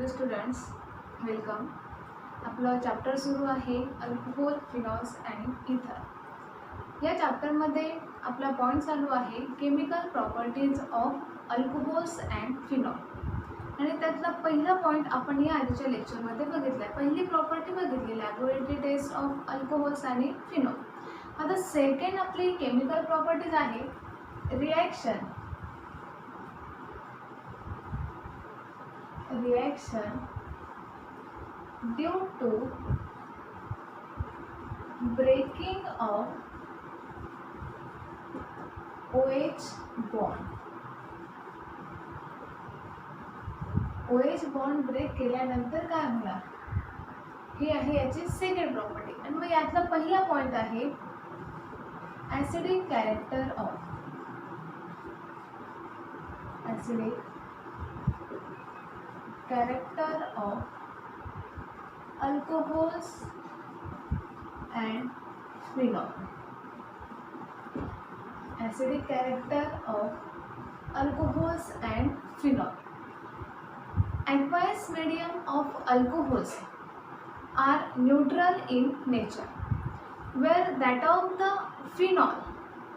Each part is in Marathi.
Dear students, welcome. आपला चॅप्टर सुरू आहे अल्कोहोल, फिनॉल्स अँड इथर. या चॅप्टरमध्ये आपला पॉईंट चालू आहे chemical properties of alcohols and phenol. आणि त्यातला पहिला पॉईंट आपण या आधीच्या लेक्चरमध्ये बघितला आहे. पहिली प्रॉपर्टी बघितली लॅबोरेटरी टेस्ट ऑफ अल्कोहोल्स आणि फिनॉल. आता सेकंड आपली केमिकल प्रॉपर्टीज आहे reaction due to breaking of OH bond. OH bond break केल्यानंतर काय होणार हे आहे याची सेकंड प्रॉपर्टी. आणि मग यातला पहिला पॉइंट आहे acidic character of alcohols and phenol. Acidic character of alcohols and phenol. Aqueous medium of alcohols are neutral in nature, where that of the phenol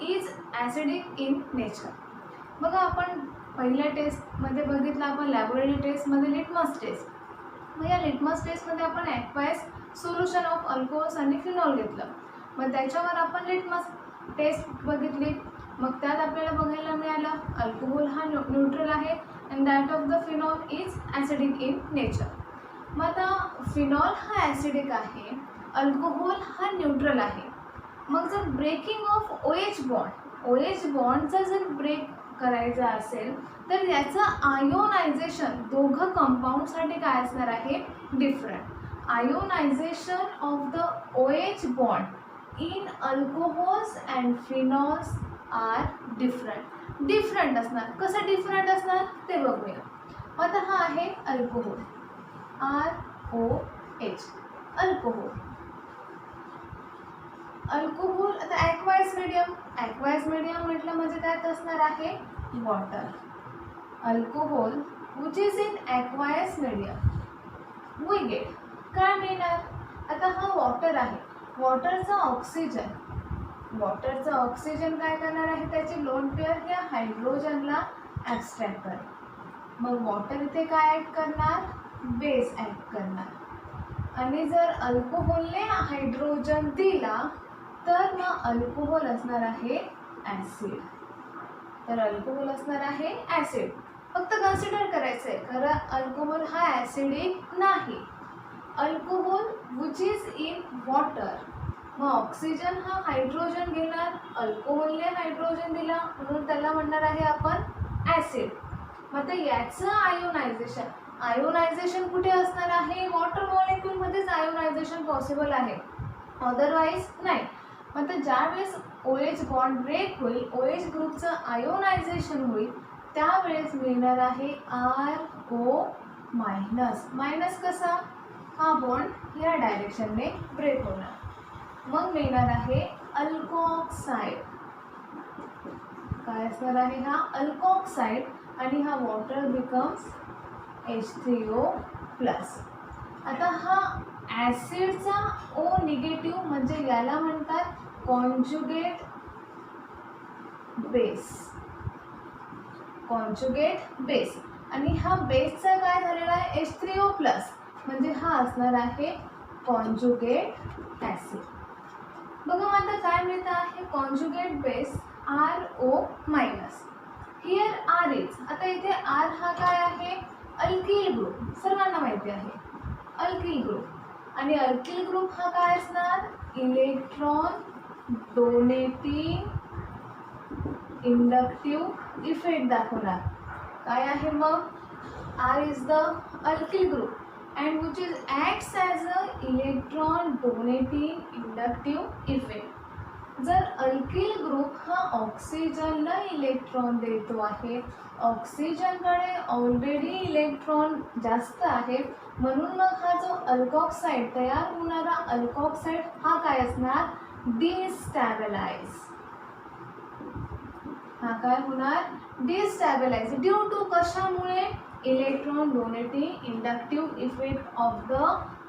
is acidic in nature. बघा, आपण पहिल्या टेस्टमध्ये बघितलं, आपण लॅबोरेटरी टेस्टमध्ये लिटमस टेस्ट. मग या लिटमस टेस्टमध्ये आपण ॲक्वायस सोल्युशन ऑफ अल्कोहोल्स आणि फिनॉल घेतलं. मग त्याच्यावर आपण लिटमस टेस्ट बघितली. मग त्यात आपल्याला बघायला मिळालं अल्कोहोल हा न्यूट्रल आहे and that of the phenol is acidic in nature. मग आता फिनॉल हा ॲसिडिक आहे, अल्कोहोल हा न्यूट्रल आहे. मग जर ब्रेकिंग ऑफ OH बॉन्डचा जर ब्रेक करायचा असेल तर याचं आयोनायझेशन दोघं कंपाऊंडसाठी काय असणार आहे, different. Ionization of the OH bond in alcohols and phenols are different असणार. कसं डिफरंट असणार ते बघूया. आता हा आहे अल्कोहोल, ROH, अल्कोहोल. आता ॲक्वायस मीडियम म्हटलं म्हणजे त्यात असणार आहे water. Alcohol which is in aqueous medium we get काय मिळणार. आता हा वॉटर आहे, वॉटरचा ऑक्सिजन काय करणार आहे, त्याची लोन पेअर या हायड्रोजनला ॲब्स्ट्रॅक्ट कर. मग वॉटर इथे काय ॲड करणार, बेस ॲड करणार. आणि जर अल्कोहोलने हायड्रोजन दिला तर मग अल्कोहोल असणार आहे ॲसिड. फक्त कन्सिडर करायचं आहे, खरं अल्कोहोल हा ॲसिडिक नाही. Alcohol which is in water, मग ऑक्सिजन हा हायड्रोजन घेणार, अल्कोहोलने हायड्रोजन दिला म्हणून त्याला म्हणणार आहे आपण ॲसिड. मग ते याचं आयोनायझेशन कुठे असणार आहे, वॉटर मॉलिक्यूलमध्येच आयोनायझेशन पॉसिबल आहे, अदरवाईज नाही. मग ज्यावेळेस OH बॉन्ड ब्रेक होईल, OH ग्रुपचं आयोनायझेशन होईल, त्यावेळेस मिळणार आहे RO मायनस. कसा, हा बॉन्ड या डायरेक्शनने ब्रेक होणार. मग मिळणार आहे अल्कोऑक्साईड. काय असणार आहे, हा अल्कोऑक्साईड. आणि हा वॉटर बिकम्स H3O+. आता हा ॲसिडचा O निगेटिव्ह म्हणजे याला म्हणतात कॉन्जुगेट बेस. आणि हा बेसचा काय झालेला आहे, H3O+, म्हणजे हा असणार आहे कॉन्जुगेट ॲसिड. बघा आता काय मिळतं आहे, conjugate base RO-. Here R is, आता इथे R हा काय आहे, अल्किल ग्रुप, सर्वांना माहिती आहे अल्किल ग्रुप. आणि अल्किल ग्रुप हा काय असणार, इलेक्ट्रॉन डोनेटिंग इंडक्टिव्ह इफेक्ट दाखवणार. काय आहे मग, R is the alkyl group and which is acts as a electron donating inductive effect. जर अल्किल ग्रुप हा ऑक्सिजनला इलेक्ट्रॉन देतो आहे, ऑक्सिजनकडे ऑलरेडी इलेक्ट्रॉन जास्त आहे, म्हणून मग हा जो अल्कॉक्साईड तयार होणारा अल्कॉक्साईड हा काय असणार, डिस्टॅबिलाइज. हा काय होणार, डिस्टॅबिलाइज ड्यू टू कशामुळे, electron donating inductive effect of the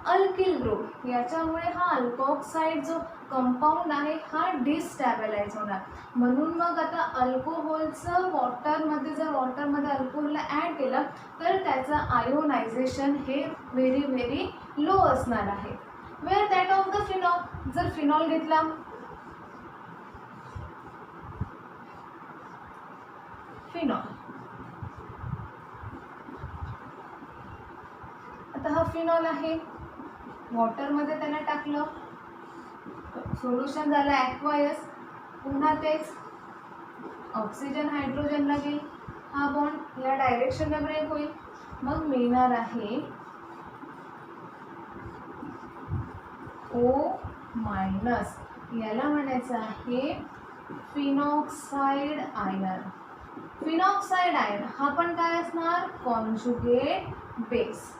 alkyl group. याच्यामुळे हा अल्कोऑक्साईड जो कंपाऊंड आहे हा डिस्टॅबिलाइज होणार. म्हणून मग आता अल्कोहोलचं वॉटरमध्ये जर वॉटरमध्ये अल्कोहोलला ॲड केलं तर त्याचं आयोनायझेशन हे व्हेरी लो असणार आहे. Where that of the phenol, जर फिनॉल घेतला फिनॉल, आता हा फिनॉल आहे, वॉटरमध्ये त्याला टाकलं, सोल्युशन झालं ॲक्वायस, पुन्हा तेच ऑक्सिजन हायड्रोजन लागेल, हा बॉन्ड या डायरेक्शनने ब्रेक होईल, मग मिळणार आहे O मायनस, याला म्हणायचं आहे फिनॉक्साइड आयन. फिनॉक्साइड आयन हा पण काय असणार, कॉन्जुगेट बेस.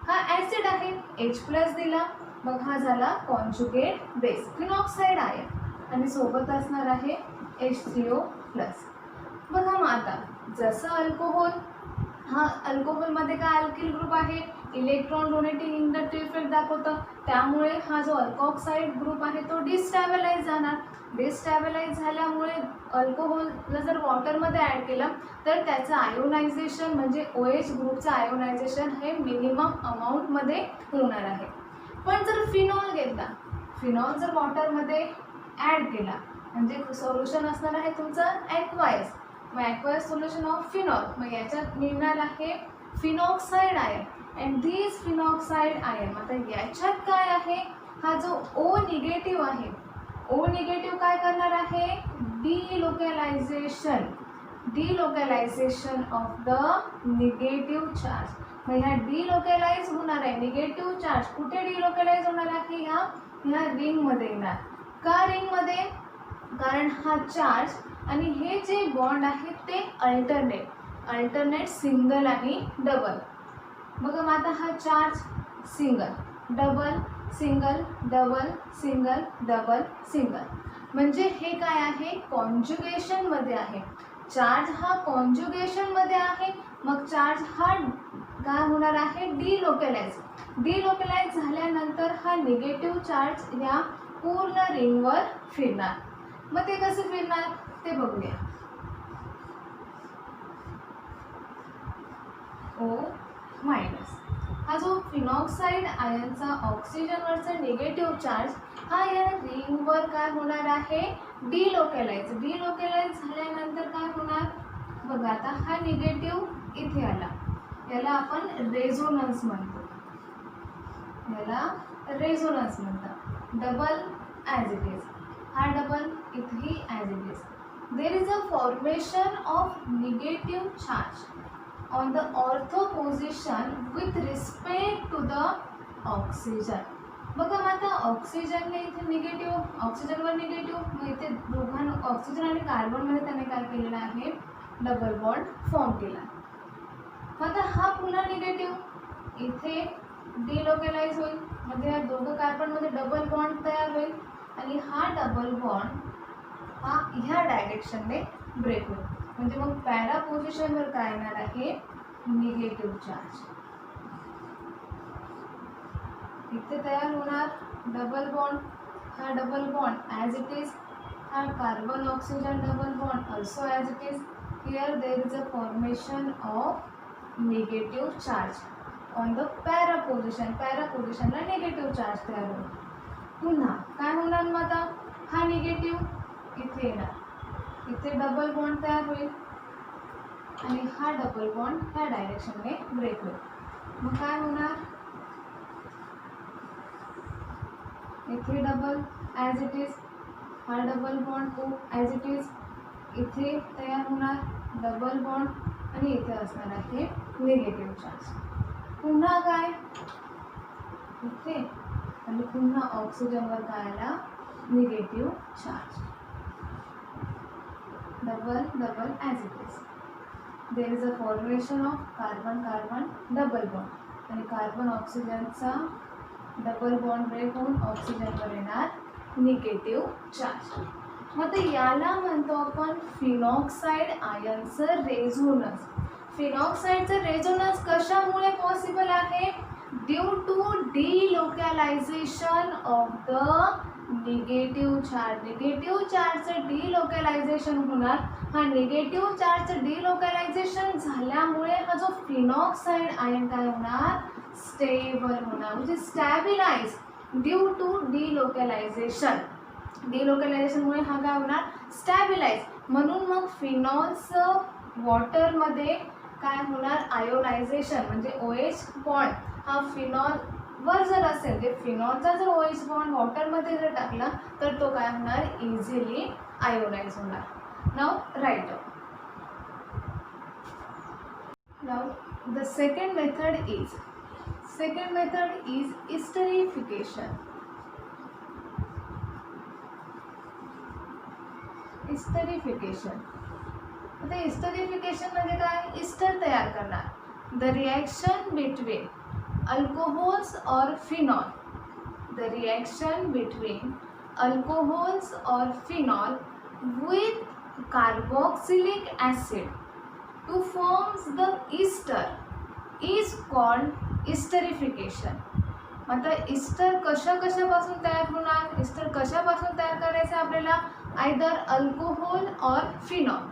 हा ॲसिड आहे, H+ दिला, मग हा झाला कॉन्जुगेट बेस फिनॉक्साइड आयन आणि सोबत असणार आहे HCO+. बघा मग आता जसं अल्कोहोल, हा अल्कोहोलमध्ये काय अल्किल ग्रुप आहे, इलेक्ट्रॉन डोनेटिंग इंडक्टिव्ह इफेक्ट दाखवतं, त्यामुळे हा जो अल्कोऑक्साईड ग्रुप आहे तो डिस्टॅबिलाइज जाणार. डिस्टॅबिलाइज झाल्यामुळे अल्कोहोलला जर वॉटरमध्ये ॲड केलं तर त्याचं आयोनायझेशन म्हणजे OH ग्रुपचं आयोनायझेशन हे मिनिमम अमाऊंटमध्ये होणार आहे. पण जर फिनॉल घेतला, फिनॉल जर वॉटरमध्ये ॲड केला म्हणजे सोल्युशन असणार आहे तुमचं ॲक्वायस, मग ॲक्वायस सोल्युशन ऑफ फिनॉल, मग याच्यात मिळणार आहे phenoxide ion. And this phenoxide ion, आता याच्यात काय आहे, हा जो O निगेटिव्ह आहे, O निगेटिव्ह काय करणार आहे, डिलोकॅलायझेशन ऑफ द निगेटिव्ह चार्ज. मग ह्या डिलोकॅलाइज होणार आहे निगेटिव्ह चार्ज, कुठे डिलोकॅलाइज होणार आहे, ह्या रिंगमध्ये येणार. का रिंगमध्ये, कारण हा चार्ज आणि हे जे बॉन्ड आहे ते अल्टरनेट सिंगल आणि डबल. बघा मग आता हा charge single double single double single double single, म्हणजे हे काय आहे, कॉन्जुगेशनमध्ये आहे. चार्ज हा कॉन्जुगेशनमध्ये आहे, मग चार्ज हा काय होणार आहे, डिलोकॅलाइज झाल्यानंतर हा निगेटिव्ह चार्ज या पूर्ण रिंगवर फिरणार. मग ते कसे फिरणार ते बघूया. O मायनस, हा जो फिनॉक्साइड आयनचा ऑक्सिजनवरचा निगेटिव्ह चार्ज हा या रिंगवर काय होणार आहे, डिलोकॅलाइज झाल्यानंतर काय होणार, बघा आता हा निगेटिव्ह इथे आला, याला आपण रेझोनन्स म्हणतो, डबल ॲज इट इज, हा डबल इथेही as it is. There is a formation of negative charge on the ortho position with respect to the oxygen. बघा मग आता ऑक्सिजनने इथे निगेटिव्ह, ऑक्सिजनवर निगेटिव्ह, मग इथे दोघांना ऑक्सिजन आणि कार्बनमध्ये त्याने काय केलेलं आहे, डबल बॉन्ड फॉर्म केला. मग आता हा पुन्हा निगेटिव्ह, इथे डिलोकॅलाइज होईल, म्हणजे या दोघं कार्बनमध्ये डबल बॉन्ड तयार होईल आणि हा डबल बॉन्ड हा ह्या डायरेक्शनने ब्रेक होईल, म्हणजे मग पॅरा पोझिशनवर काय येणार आहे, निगेटिव्ह चार्ज. इथे तयार होणार डबल बॉन्ड, हा double bond as it is, हा carbon oxygen double bond also as it is. Here there is a formation of negative charge on the para पोझिशनला निगेटिव्ह चार्ज तयार होईल. पुन्हा काय होणार, मग आता हा निगेटिव्ह इथे येणार, इथे डबल बॉन्ड तयार होईल आणि हा डबल बॉन्ड ह्या डायरेक्शनने ब्रेक होईल. मग काय होणार, इथे डबल ॲज इट इज, हा double bond O as it is, इथे तयार होणार डबल बॉन्ड आणि इथे असणार आहे निगेटिव्ह चार्ज. पुन्हा काय इथे आणि पुन्हा ऑक्सिजनवर काय आला, negative charge, double as it is. There is a formation of carbon double bond आणि कार्बन ऑक्सिजनचा डबल बॉन्ड ब्रेक होऊन ऑक्सिजनवर येणार निगेटिव्ह चार्ज. मग याला म्हणतो आपण फिनॉक्साइड आयनचं रेझोनन्स. फिनॉक्साईडचं रेझोनन्स कशामुळे पॉसिबल आहे? Due to delocalisation of the negative charge. Negative चार्जचं डिलोकॅलायझेशन होणार. हा निगेटिव्ह चार्जचं डिलोकॅलायझेशन झाल्यामुळे हा जो फिनॉक्साईड आयन काय होणार? स्टेबल होणार, म्हणजे स्टॅबिलाइज ड्यू टू डिलोकॅलायझेशन. डिलोकॅलायझेशनमुळे हा काय होणार? स्टॅबिलाइज. म्हणून मग फिनॉलचं वॉटरमध्ये काय होणार? आयोनायझेशन, म्हणजे OH बॉन्ड हा फिनॉलवर जर असेल, ते फिनॉलचा जर OH बॉन्ड वॉटरमध्ये जर टाकला तर तो काय होणार? इझिली आयोनाइज होणार. नाव राईट. नाव the second method is esterification. आता esterification म्हणजे काय? इस्टर तयार करणार. द रिॲक्शन बिटवीन अल्कोहोल्स और phenol. The reaction between alcohols और phenol with carboxylic acid to forms the ester is called esterification. आता इस्टर कशापासून तयार होणार? इस्टर कशापासून तयार करायचं आपल्याला? आयदर अल्कोहोल और फिनॉल.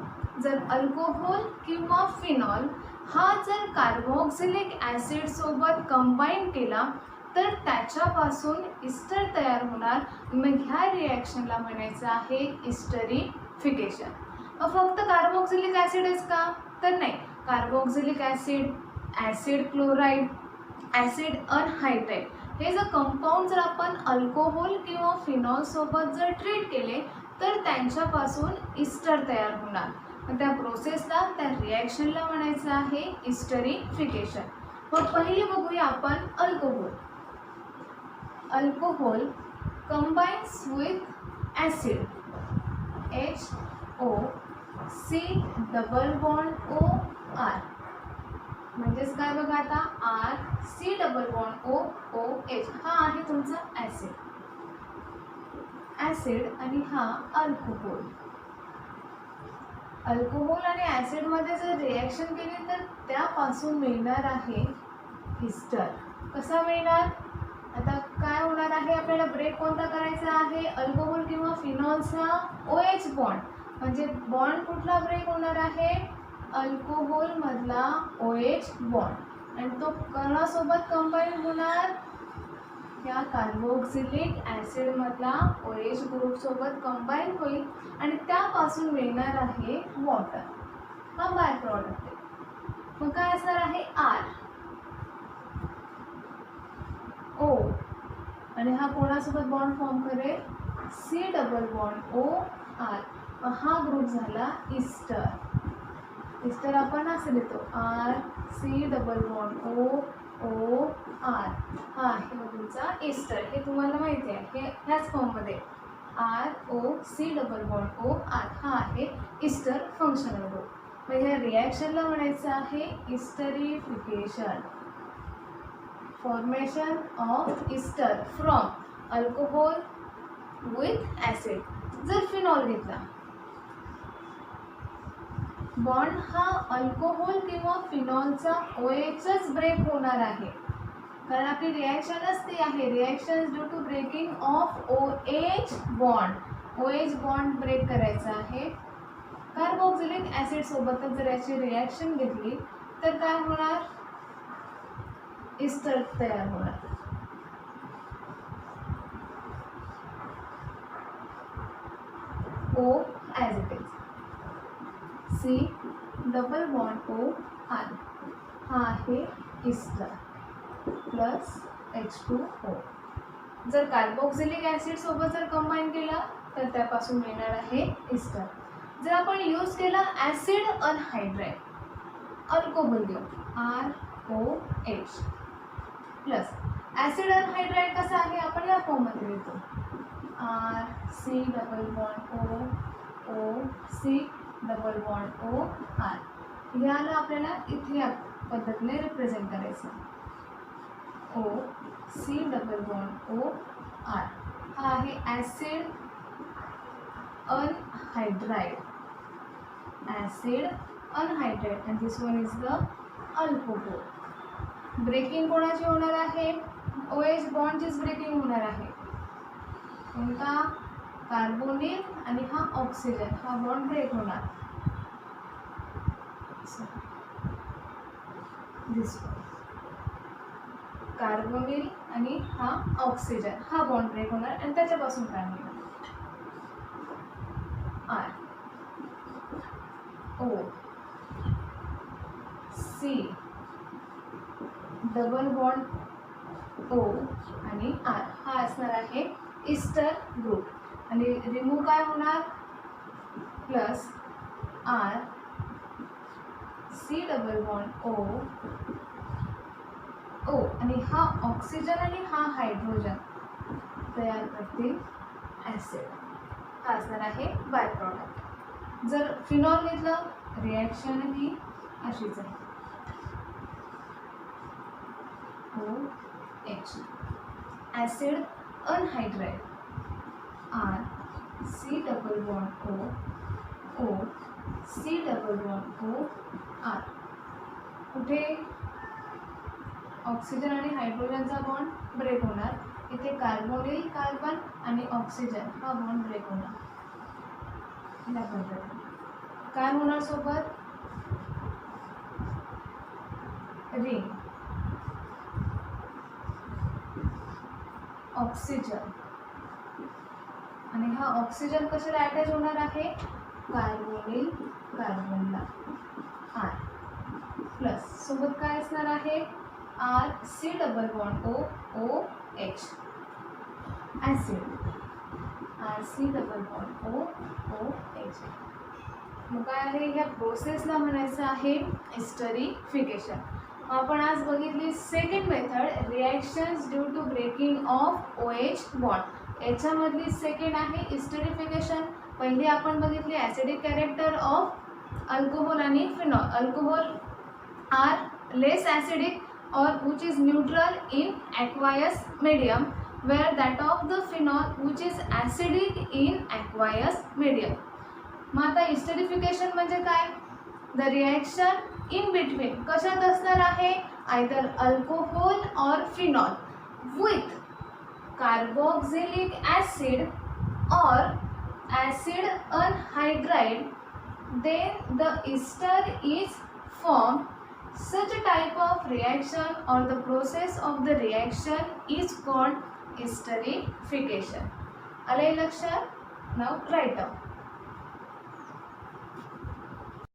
जर अल्कोहोल किंवा फिनॉल हा जर कार्बोक्सिलिक ॲसिड सोबत कंबाईन केला तर त्याच्यापासून इस्टर तयार होणार. मग ह्या रिॲक्शनला म्हणायचं आहे इस्टरिफिकेशन. फक्त कार्बोक्सिलिक ॲसिडच का? तर नाही. Carboxylic acid, acid chloride, acid anhydride हे जर कंपाऊंड जर आपण अल्कोहोल किंवा फिनॉल सोबत जर ट्रीट केले तर त्यांच्यापासून इस्टर तयार होणार. त्या प्रोसेसला, त्या रिॲक्शनला म्हणायचं आहे इस्टरिफिकेशन. मग पहिले बघूया आपण alcohol. Alcohol combines with acid HO C double bond OR. म्हणजेच काय बघा आता? R C double bond OH हा आहे तुमचा ॲसिड आणि हा अल्कोहोल. अल्कोहोल आणि ॲसिडमध्ये जर रिॲक्शन केली तर त्यापासून मिळणार आहे इस्टर. कसा मिळणार? आता काय होणार आहे? आपल्याला ब्रेक कोणता करायचा आहे? अल्कोहोल किंवा फिनॉलचा OH बॉन्ड. म्हणजे बॉन्ड कुठला ब्रेक होणार आहे? अल्कोहोलमधला OH बॉन्ड. आणि तो कोणासोबत कंबाईन होणार? या कार्बोक्सिलिक ॲसिडमधला OH ग्रुपसोबत कंबाईन होईल आणि त्यापासून मिळणार आहे वॉटर. हा बाय प्रॉडक्ट आहे. मग काय असणार आहे? R O आणि हा कोणासोबत बॉन्ड फॉर्म करेल? C double bond OR. हा ग्रुप झाला इस्टर. इस्टर आपण असं लिहितो R C double bond OR. हा आहे तुमचा इस्टर. हे तुम्हाला माहिती आहे. हे ह्याच फॉर्ममध्ये ROC डबल बॉन्ड OR हा आहे इस्टर फंक्शनल ग्रुप. मग ह्या रिॲक्शनला म्हणायचं आहे esterification. Formation of ester from alcohol with acid. जर फिनॉल घेतला, बॉन्ड हा अल्कोहोल किंवा फिनॉलचा OHच ब्रेक होणार आहे. कारण आपली रिॲक्शनच ती आहे. Reaction due to breaking of OH bond. OH bond break करायचा आहे. कार्बोक्सिलिक ॲसिड सोबतच जर याची रिॲक्शन घेतली तर काय होणार? इस्टर तयार होणार. O as it is. C double bond OR हा आहे इस्टर प्लस H2O. जर कार्बोक्सिलिक ॲसिड सोबत जर कंबाईन केला तर त्यापासून मिळणार आहे इस्टर. जर आपण यूज केला ॲसिड अनहायड्राइड अल्कोहोल घेऊ ROH प्लस ॲसिड अनहायड्राइड कसा आहे? आपण या फॉर्ममध्ये लिहितो RC double bond OC double bond OR. याला आपल्याला इथे या पद्धतीने रिप्रेझेंट करायचं. OC डबल बॉन्ड OR हा आहे acid anhydride. Acid anhydrate and this one is the alcohol. Breaking कोणाची होणार आहे? OH बॉन्डचीच ब्रेकिंग होणार आहे. कोणता? कार्बोनिल आणि हा ऑक्सिजन, हा बॉन्ड ब्रेक होणार. दिस कार्बोनिल आणि हा ऑक्सिजन, हा बॉन्ड ब्रेक होणार आणि त्याच्यापासून काय मिळणार? R O C double bond O आणि R, हा असणार आहे इस्टर ग्रुप. आणि रिमूव्ह काय होणार? Plus R C double bond O आणि हा ऑक्सिजन आणि हा हायड्रोजन तयार करतील ॲसिड. हा असणार आहे बाय प्रॉडक्ट. जर फिनॉल घेतलं, रिॲक्शन ही अशीच आहे. OH acid anhydride R C double bond O C double bond O R. कुठे ऑक्सिजन आणि हायड्रोजनचा बॉन्ड ब्रेक होणार, इथे कार्बोनिल कार्बन आणि ऑक्सिजन हा बॉन्ड ब्रेक होणार. या पद्धतीने काय होणार सोबत? रिंग ऑक्सिजन आणि हा ऑक्सिजन कशाला अटॅच होणार आहे? कार्बोनिल कार्बनला R प्लस सोबत काय असणार आहे? R C double bond OH acid R C double bond OH. मग काय आहे? ह्या प्रोसेसला म्हणायचं आहे एस्टरिफिकेशन. आपण आज बघितली second method, reactions due to breaking of OH bond. याच्यामधली सेकंड आहे एस्टरिफिकेशन. पहिली आपण बघितली ॲसिडिक कॅरेक्टर ऑफ अल्कोहोल आणि phenol. Alcohol are less acidic or which is neutral in aqueous medium, where that of the phenol which is acidic in aqueous medium. मग आता एस्टरिफिकेशन म्हणजे काय? द रिॲक्शन इन बिटवीन कशात असणार आहे? आयदर अल्कोहोल और फिनॉल विथ कार्बोक्सिलिक ॲसिड और acid anhydride, then the ester is formed. Such a type of reaction or the process of the reaction is called esterification. आले लक्षात? Now write down.